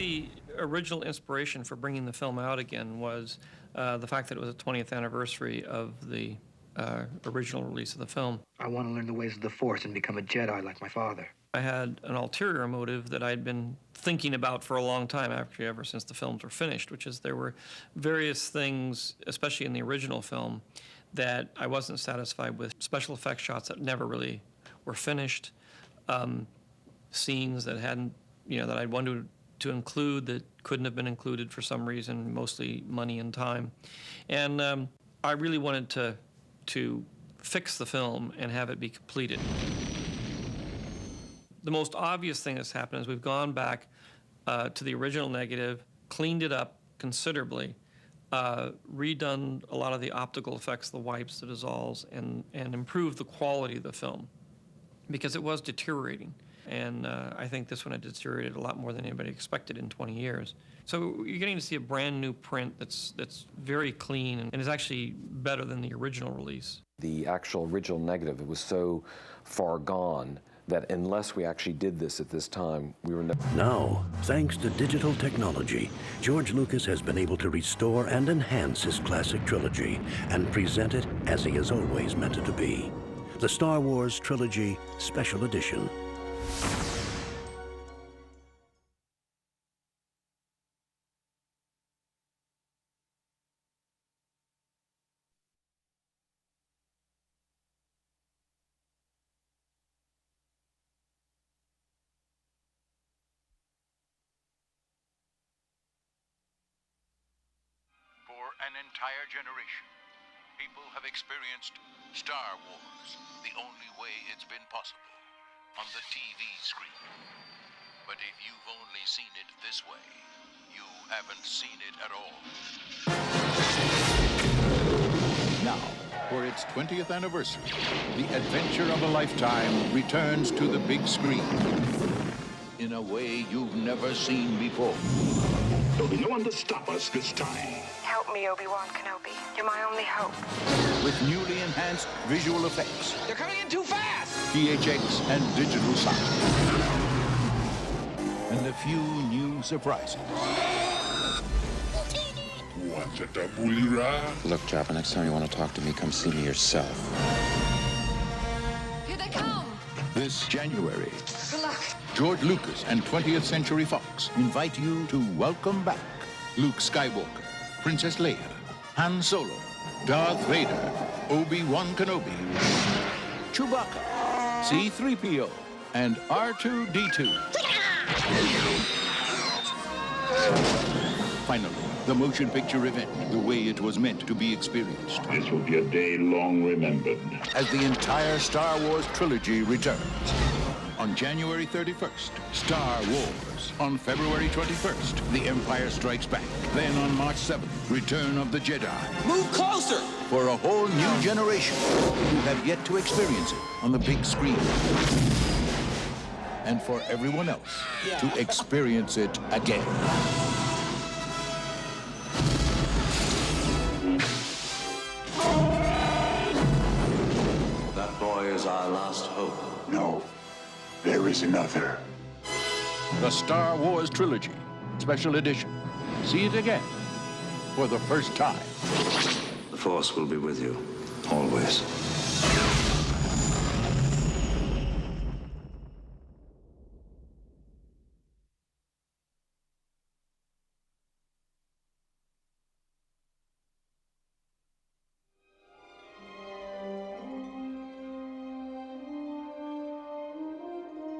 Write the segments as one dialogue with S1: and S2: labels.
S1: the original inspiration for bringing the film out again was the fact that it was the 20th anniversary of the original release of the film.
S2: I want to learn the ways of the Force and become a Jedi like my father.
S1: I had an ulterior motive that I'd been thinking about for a long time, actually, ever since the films were finished, which is there were various things, especially in the original film, that I wasn't satisfied with. Special effects shots that never really were finished, scenes that hadn't, that I wanted to include that couldn't have been included for some reason, mostly money and time. And I really wanted to fix the film and have it be completed. The most obvious thing that's happened is we've gone back to the original negative, cleaned it up considerably, redone a lot of the optical effects, the wipes, the dissolves, and improved the quality of the film because it was deteriorating. And I think this one had deteriorated a lot more than anybody expected in 20 years. So you're getting to see a brand new print that's very clean and is actually better than the original release.
S3: The actual original negative, it was so far gone that unless we actually did this at this time, we were never...
S4: Now, thanks to digital technology, George Lucas has been able to restore and enhance his classic trilogy and present it as he has always meant it to be. The Star Wars Trilogy Special Edition.
S5: For an entire generation, people have experienced Star Wars the only way it's been possible, on the TV screen. But if you've only seen it this way, you haven't seen it at all. Now, for its 20th anniversary, the adventure of a lifetime returns to the big screen in a way you've never seen before.
S6: There'll be no one to stop us this time.
S7: Help me, Obi-Wan Kenobi. You're my only hope.
S5: With newly enhanced visual effects,
S8: They're coming in too fast!
S5: PHX and digital sound, and a few new surprises.
S6: What's it, a bully ride?
S9: Look, Jabba, next time you want to talk to me, come see me yourself.
S7: Here they come!
S5: This January,
S7: Good luck.
S5: George Lucas and 20th Century Fox invite you to welcome back Luke Skywalker, Princess Leia, Han Solo, Darth Vader, Obi-Wan Kenobi, Chewbacca, C-3PO, and R2-D2. Finally, the motion picture event, the way it was meant to be experienced.
S6: This will be a day long remembered.
S5: As the entire Star Wars trilogy returns. On January 31st, Star Wars. On February 21st, The Empire Strikes Back. Then on March 7th, Return of the Jedi.
S8: Move closer!
S5: For a whole new generation who have yet to experience it on the big screen. And for everyone else to experience it again.
S9: That boy is our last hope.
S6: No, there is another.
S5: The Star Wars Trilogy, Special Edition. See it again for the first time.
S9: The Force will be with you, always.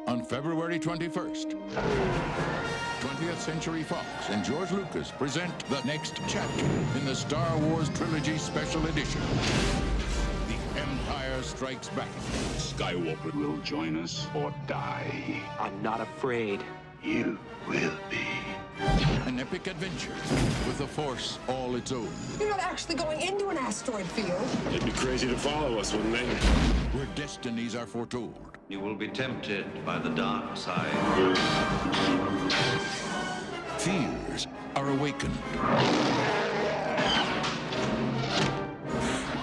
S5: On February 21st, 20th Century Fox and George Lucas present the next chapter in the Star Wars Trilogy Special Edition. The Empire Strikes Back.
S6: Skywalker will join us or die.
S2: I'm not afraid.
S6: You will be.
S5: An epic adventure with the Force all its own.
S10: You're not actually going into an asteroid field.
S6: They'd be crazy to follow us, wouldn't they?
S5: Where destinies are foretold.
S9: You will be tempted by the dark side.
S5: Fears are awakened.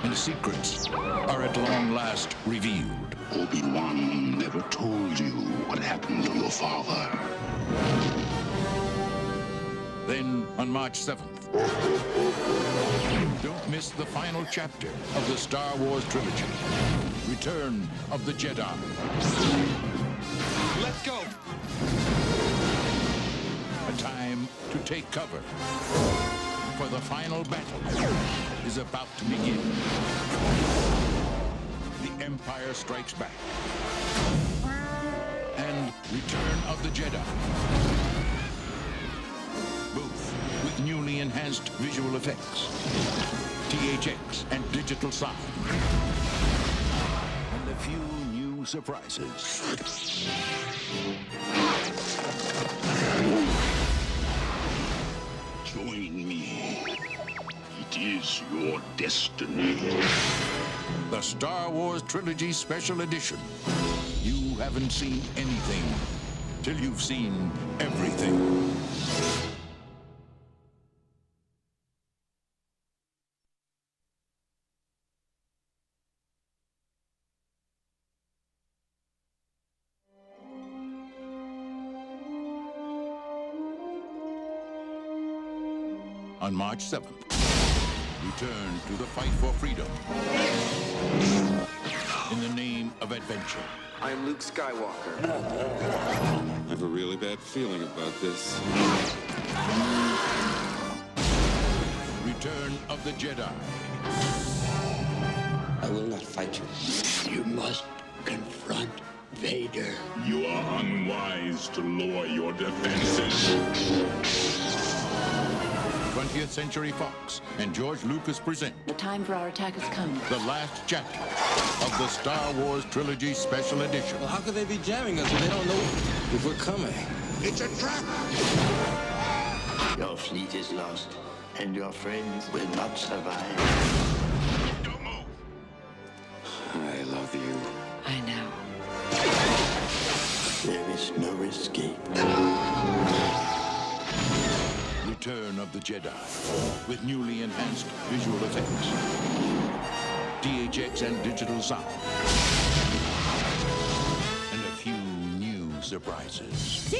S5: And secrets are at long last revealed.
S6: Obi-Wan never told you what happened to your father.
S5: on March 7th. Don't miss the final chapter of the Star Wars trilogy, Return of the Jedi.
S1: Let's go.
S5: A time to take cover, for the final battle is about to begin. The Empire Strikes Back and Return of the Jedi. Both with newly enhanced visual effects, THX and digital sound, and a few new surprises.
S6: Join me. It is your destiny.
S5: The Star Wars Trilogy Special Edition. You haven't seen anything till you've seen everything. On March 7th, return to the fight for freedom in the name of adventure.
S8: I am Luke Skywalker.
S11: I have a really bad feeling about this.
S5: Return of the Jedi.
S8: I will not fight you.
S6: You must confront Vader. You are unwise to lower your defenses.
S5: 20th Century Fox and George Lucas present
S12: The time for our attack has come.
S5: the last chapter of the Star Wars Trilogy Special Edition.
S8: Well, how could they be jamming us if they don't know if we're coming?
S6: It's a trap!
S9: Your fleet is lost, and your friends will not survive.
S6: Don't move!
S9: I love you.
S12: I know.
S9: There is no escape.
S5: Return of the Jedi with newly enhanced visual effects, THX and digital sound, and a few new surprises.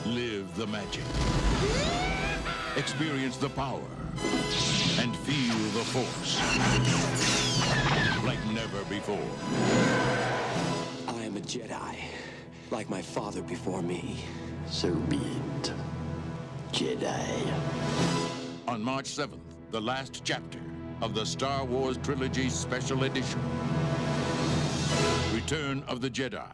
S5: Live the magic. Experience the power and feel the Force like never before.
S8: I am a Jedi, like my father before me.
S9: So be it, Jedi.
S5: On March 7th, the last chapter of the Star Wars Trilogy Special Edition, Return of the Jedi.